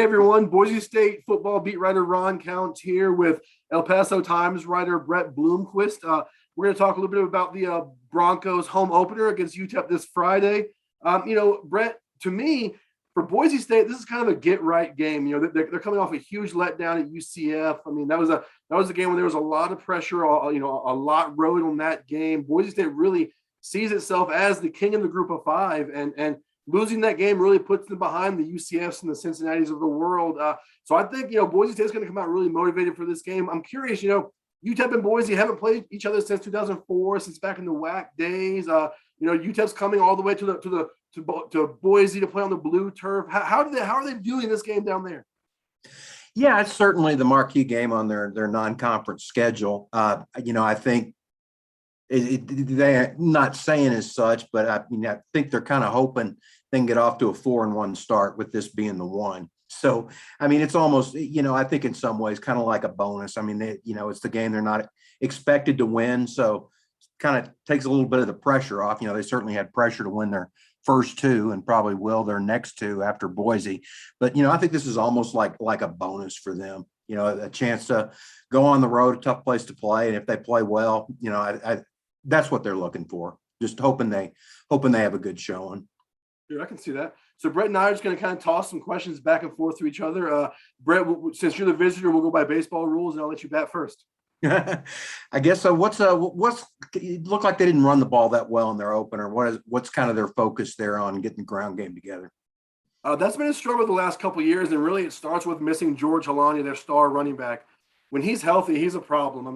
Hey everyone, Boise State football beat writer Ron Counts here with El Paso Times writer Bret Bloomquist. We're going to talk a little bit about the Broncos home opener against UTEP this Friday. Bret, to me, for Boise State, this is kind of a get-right game. They're coming off a huge letdown at UCF. I mean, that was a game where there was a lot of pressure. A lot rode on that game. Boise State really sees itself as the king of the Group of Five, and losing that game really puts them behind the UCFs and the Cincinnatis of the world. So I think, Boise State's going to come out really motivated for this game. I'm curious, UTEP and Boise haven't played each other since 2004, since back in the WAC days. UTEP's coming all the way to Boise to play on the blue turf. How are they viewing this game down there? Yeah, it's certainly the marquee game on their non-conference schedule. I think they're not saying as such, but I think they're kind of hoping they can get off to a 4-1 start with this being the one. So, it's almost, I think in some ways kind of like a bonus. It's the game they're not expected to win. So kind of takes a little bit of the pressure off. They certainly had pressure to win their first two and probably will their next two after Boise. But, I think this is almost like a bonus for them, a chance to go on the road, a tough place to play. And if they play well, that's what they're looking for. Just hoping they have a good showing. Yeah, I can see that. So Bret and I are just going to kind of toss some questions back and forth to each other. Bret, since you're the visitor, we'll go by baseball rules, and I'll let you bat first. I guess so. What's it looked like they didn't run the ball that well in their opener. What's kind of their focus there on getting the ground game together? That's been a struggle the last couple of years, and really it starts with missing George Holani, their star running back. When he's healthy, he's a problem.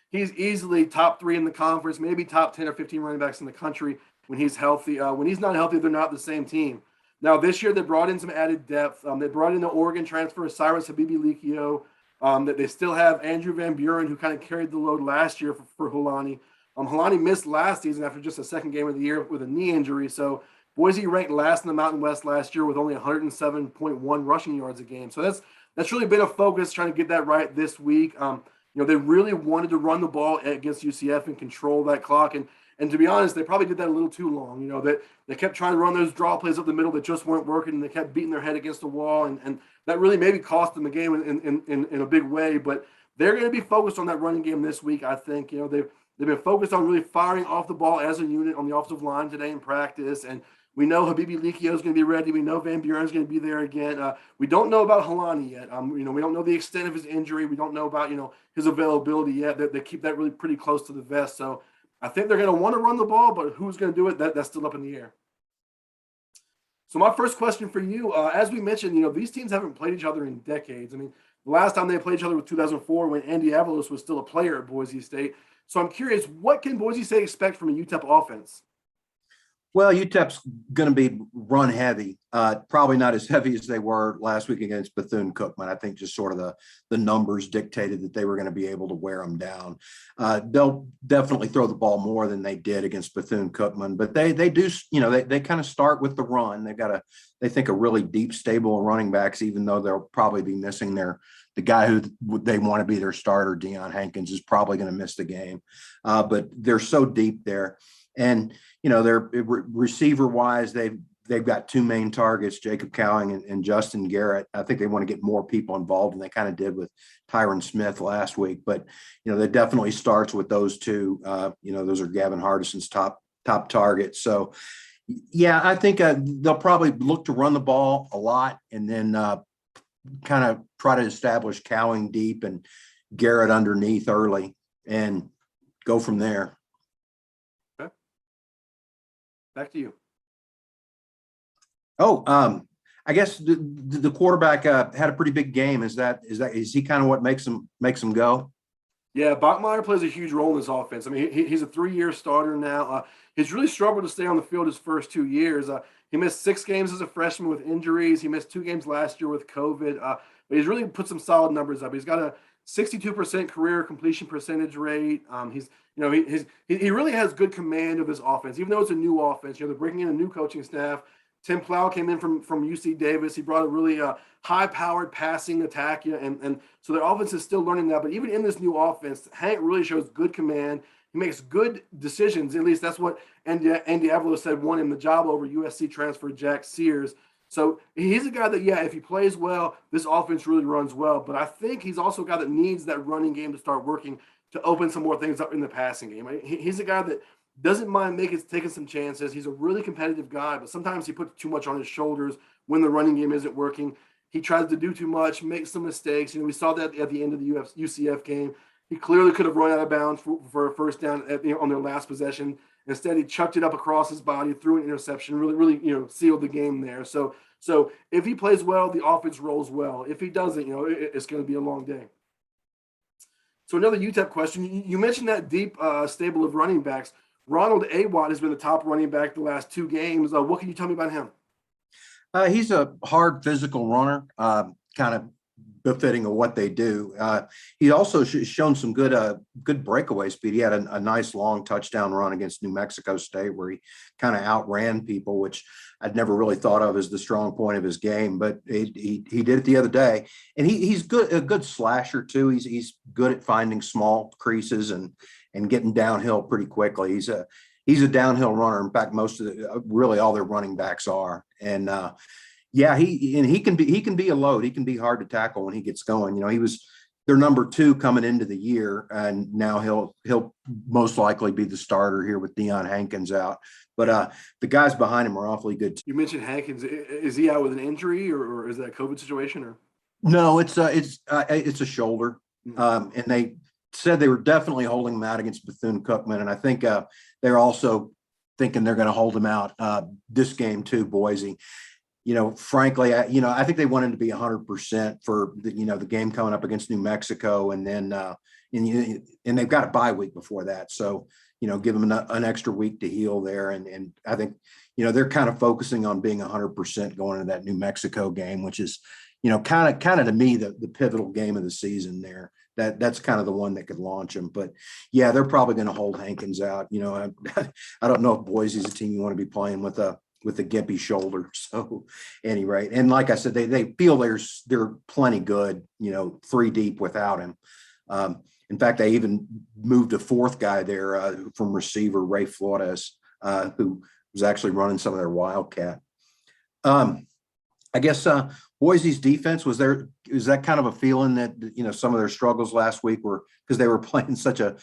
He's easily top 3 in the conference, maybe top 10 or 15 running backs in the country when he's healthy. When he's not healthy, they're not the same team. Now, this year, they brought in some added depth. They brought in the Oregon transfer, Cyrus Habibi-Likio. That they still have Andrew Van Buren, who kind of carried the load last year for Holani. Holani missed last season after just a second game of the year with a knee injury. So Boise ranked last in the Mountain West last year with only 107.1 rushing yards a game. So that's really been a focus trying to get that right this week. They really wanted to run the ball against UCF and control that clock. And to be honest, they probably did that a little too long. They kept trying to run those draw plays up the middle that just weren't working, and they kept beating their head against the wall. And that really maybe cost them the game in a big way. But they're going to be focused on that running game this week, I think. They've been focused on really firing off the ball as a unit on the offensive line today in practice. And we know Habibi-Likio is going to be ready. We know Van Buren is going to be there again. We don't know about Holani yet. We don't know the extent of his injury. We don't know about, his availability yet. They keep that really pretty close to the vest. So I think they're going to want to run the ball, but who's going to do it, that's still up in the air. So my first question for you, as we mentioned, these teams haven't played each other in decades. The last time they played each other was 2004 when Andy Avalos was still a player at Boise State. So I'm curious, what can Boise State expect from a UTEP offense? Well, UTEP's going to be run heavy, probably not as heavy as they were last week against Bethune-Cookman. I think just sort of the numbers dictated that they were going to be able to wear them down. They'll definitely throw the ball more than they did against Bethune-Cookman, but they do, they kind of start with the run. They think a really deep stable of running backs, even though they'll probably be missing the guy who they want to be their starter, Deion Hankins, is probably going to miss the game. But they're so deep there. And, they're receiver-wise, they've got 2 main targets, Jacob Cowing and Justin Garrett. I think they want to get more people involved, and they kind of did with Tyron Smith last week. But, that definitely starts with those two. Those are Gavin Hardison's top targets. So, yeah, I think they'll probably look to run the ball a lot and then kind of try to establish Cowing deep and Garrett underneath early and go from there. Back to you. I guess the quarterback had a pretty big game. Is he kind of what makes him go? Yeah, Bachmeier plays a huge role in this offense. He's a 3-year starter now. He's really struggled to stay on the field his first 2 years. He missed 6 games as a freshman with injuries. He missed 2 games last year with COVID. But he's really put some solid numbers up. He's got a 62% career completion percentage rate. He really has good command of his offense, even though it's a new offense. They're bringing in a new coaching staff. Tim Plow came in from UC Davis. He brought a really high-powered passing attack, and so their offense is still learning that. But even in this new offense, Hank really shows good command. He makes good decisions. At least that's what Andy Avalos said won him the job over USC transfer Jack Sears. So he's a guy that, yeah, if he plays well, this offense really runs well. But I think he's also a guy that needs that running game to start working to open some more things up in the passing game. He's a guy that doesn't mind taking some chances. He's a really competitive guy, but sometimes he puts too much on his shoulders when the running game isn't working. He tries to do too much, makes some mistakes. We saw that at the end of the UCF game. He clearly could have run out of bounds for a first down on their last possession. Instead, he chucked it up across his body, threw an interception, really, sealed the game there. So if he plays well, the offense rolls well. If he doesn't, it's going to be a long day. So another UTEP question. You mentioned that deep stable of running backs. Ronald Awatt has been the top running back the last 2 games. What can you tell me about him? He's a hard physical runner, kind of befitting of what they do. He also shown some good breakaway speed. He had a nice long touchdown run against New Mexico State where he kind of outran people, which I'd never really thought of as the strong point of his game, but he did it the other day. And he's a good slasher too. He's good at finding small creases and getting downhill pretty quickly. He's a downhill runner. In fact, most of really all their running backs are. And yeah, he can be a load. He can be hard to tackle when he gets going. He was their number 2 coming into the year, and now he'll most likely be the starter here with Deion Hankins out. But the guys behind him are awfully good. You mentioned Hankins. Is he out with an injury, or is that a COVID situation? Or no, it's a shoulder, and they said they were definitely holding him out against Bethune-Cookman, and I think they're also thinking they're going to hold him out this game too, Boise. Frankly, I think they want him to be 100% for the game coming up against New Mexico, and then and they've got a bye week before that, so give them an extra week to heal there, and I think they're kind of focusing on being 100% going into that New Mexico game, which is kind of to me the pivotal game of the season there. That's kind of the one that could launch them. But yeah, they're probably going to hold Hankins out. I don't know if Boise's a team you want to be playing with a gimpy shoulder. So anyway, and like I said, they feel they're plenty good, 3 deep without him. In fact, they even moved a 4th guy there from receiver Ray Flores, who was actually running some of their Wildcat. I guess Boise's defense is that kind of a feeling that some of their struggles last week were because they were playing such a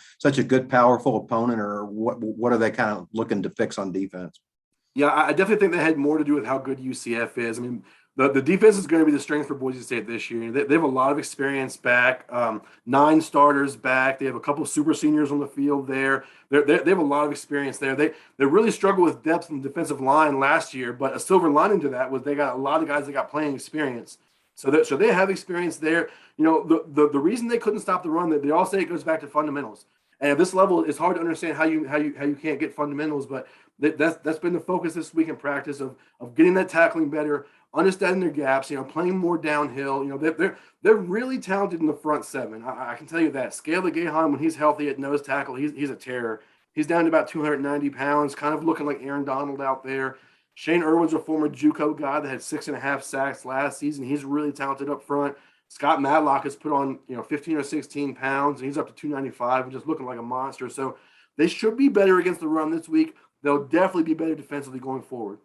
good, powerful opponent, or what are they kind of looking to fix on defense? Yeah, I definitely think that had more to do with how good UCF is. I mean, the defense is going to be the strength for Boise State this year. They have a lot of experience back, 9 starters back. They have a couple of super seniors on the field there. They have a lot of experience there. They really struggled with depth in the defensive line last year, but a silver lining to that was they got a lot of guys that got playing experience. So they have experience there. The reason they couldn't stop the run, that they all say it goes back to fundamentals. And at this level, it's hard to understand how you can't get fundamentals, but that's been the focus this week in practice of getting that tackling better, understanding their gaps, playing more downhill. They're really talented in the front 7. I can tell you that. Scala Gahan, when he's healthy at nose tackle, he's a terror. He's down to about 290 pounds, kind of looking like Aaron Donald out there. Shane Irwin's a former JUCO guy that had 6.5 sacks last season. He's really talented up front. Scott Matlock has put on 15 or 16 pounds, and he's up to 295 and just looking like a monster. So they should be better against the run this week. They'll definitely be better defensively going forward.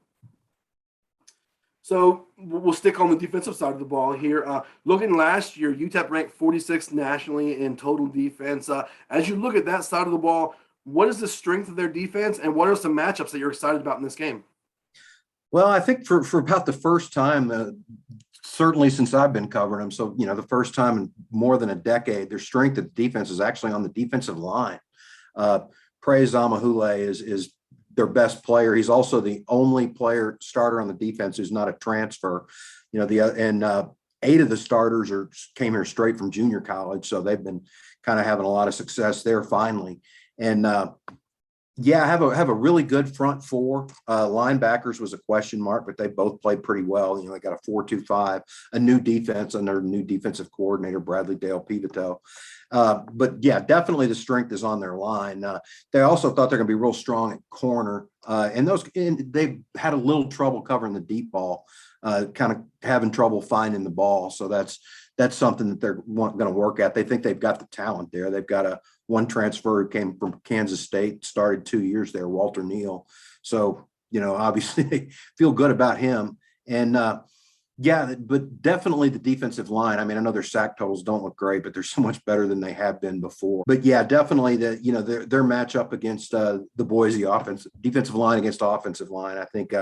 So we'll stick on the defensive side of the ball here. Looking last year, UTEP ranked 46th nationally in total defense. As you look at that side of the ball, what is the strength of their defense, and what are some matchups that you're excited about in this game? Well, I think for about the first time, certainly since I've been covering them, so the first time in more than a decade, their strength of defense is actually on the defensive line. Praise Zamahule is their best player. He's also the only starter on the defense who's not a transfer. 8 of the starters came here straight from junior college, so they've been kind of having a lot of success there finally. And yeah, I have a really good front 4. Linebackers was a question mark, but they both played pretty well. They got a 4-2-5, a new defense under new defensive coordinator Bradley Dale Pivito. But yeah, definitely the strength is on their line. They also thought they're going to be real strong at corner, and they've had a little trouble covering the deep ball, kind of having trouble finding the ball. So that's something that they're going to work at. They think they've got the talent there. They've got one transfer who came from Kansas State, started 2 years there, Walter Neal. So obviously they feel good about him. And yeah, but definitely the defensive line. I mean, I know their sack totals don't look great, but they're so much better than they have been before. But yeah, definitely their matchup against the Boise defensive line against offensive line. I think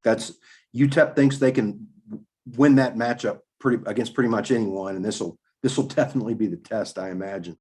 that's UTEP thinks they can win that matchup against pretty much anyone, and this will definitely be the test, I imagine.